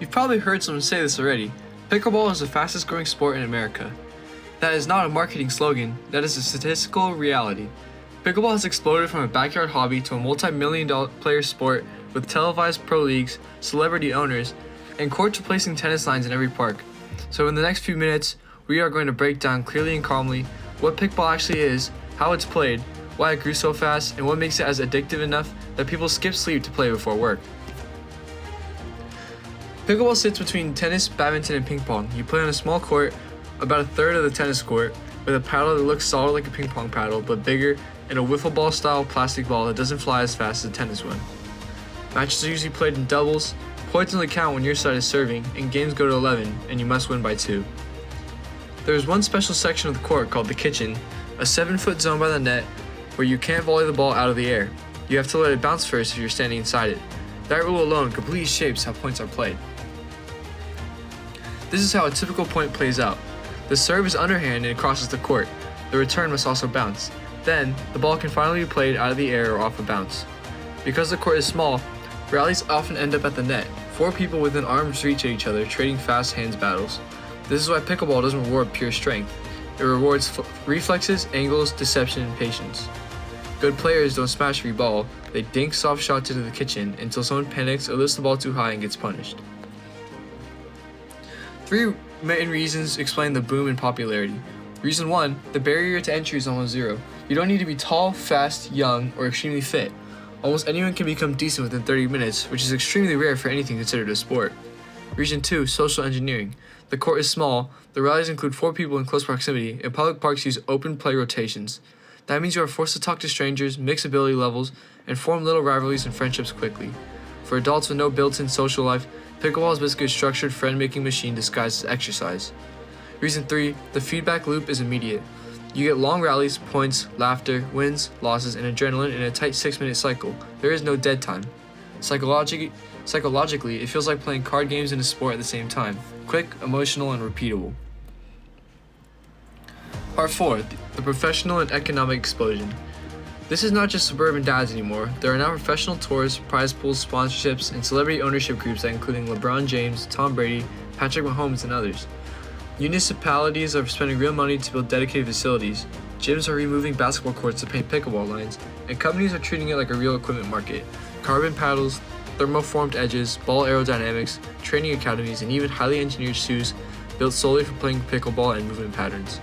You've probably heard someone say this already. Pickleball is the fastest growing sport in America. That is not a marketing slogan, that is a statistical reality. Pickleball has exploded from a backyard hobby to a multi-million-dollar player sport with televised pro leagues, celebrity owners, and courts replacing tennis lines in every park. So in the next few minutes, we are going to break down clearly and calmly what pickleball actually is, how it's played, why it grew so fast, and what makes it as addictive enough that people skip sleep to play before work. Pickleball sits between tennis, badminton, and ping pong. You play on a small court, about a third of the tennis court, with a paddle that looks solid like a ping pong paddle, but bigger, and a wiffle ball style plastic ball that doesn't fly as fast as a tennis one. Matches are usually played in doubles, points only count when your side is serving, and games go to 11, and you must win by 2. There is one special section of the court called the kitchen, a 7-foot zone by the net where you can't volley the ball out of the air. You have to let it bounce first if you're standing inside it. That rule alone completely shapes how points are played. This is how a typical point plays out. The serve is underhand and it crosses the court. The return must also bounce. Then, the ball can finally be played out of the air or off a bounce. Because the court is small, rallies often end up at the net, 4 people within arm's reach of each other trading fast hands battles. This is why pickleball doesn't reward pure strength. It rewards reflexes, angles, deception, and patience. Good players don't smash every ball, they dink soft shots into the kitchen until someone panics or lifts the ball too high and gets punished. 3 main reasons explain the boom in popularity. Reason 1, the barrier to entry is almost zero. You don't need to be tall, fast, young, or extremely fit. Almost anyone can become decent within 30 minutes, which is extremely rare for anything considered a sport. Reason 2, social engineering. The court is small, the rallies include 4 people in close proximity, and public parks use open play rotations. That means you are forced to talk to strangers, mix ability levels, and form little rivalries and friendships quickly. For adults with no built-in social life, pickleball is basically a structured friend-making machine disguised as exercise. Reason 3, the feedback loop is immediate. You get long rallies, points, laughter, wins, losses, and adrenaline in a tight 6-minute cycle. There is no dead time. Psychologically, it feels like playing card games and a sport at the same time. Quick, emotional, and repeatable. Part 4, the professional and economic explosion. This is not just suburban dads anymore. There are now professional tours, prize pools, sponsorships, and celebrity ownership groups that including LeBron James, Tom Brady, Patrick Mahomes, and others. Municipalities are spending real money to build dedicated facilities. Gyms are removing basketball courts to paint pickleball lines, and companies are treating it like a real equipment market. Carbon paddles, thermoformed edges, ball aerodynamics, training academies, and even highly engineered shoes built solely for playing pickleball and movement patterns.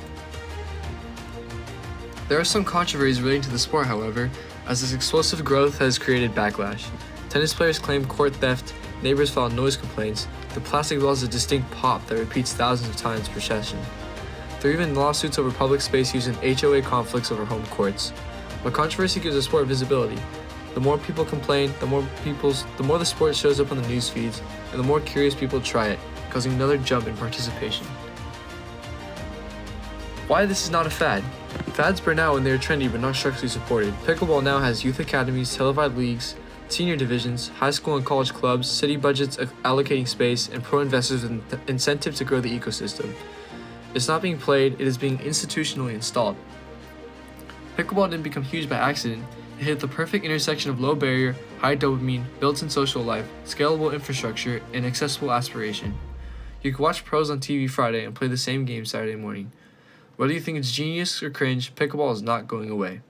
There are some controversies relating to the sport, however, as this explosive growth has created backlash. Tennis players claim court theft, neighbors file noise complaints, the plastic ball is a distinct pop that repeats thousands of times per session. There are even lawsuits over public space use and HOA conflicts over home courts. But controversy gives the sport visibility. The more people complain, the more the sport shows up on the news feeds, and the more curious people try it, causing another jump in participation. Why this is not a fad? Fads burn out when they are trendy but not structurally supported. Pickleball now has youth academies, televised leagues, senior divisions, high school and college clubs, city budgets allocating space, and pro investors with incentive to grow the ecosystem. It's not being played, it is being institutionally installed. Pickleball didn't become huge by accident. It hit the perfect intersection of low barrier, high dopamine, built-in social life, scalable infrastructure, and accessible aspiration. You can watch pros on TV Friday and play the same game Saturday morning. Whether you think it's genius or cringe, pickleball is not going away.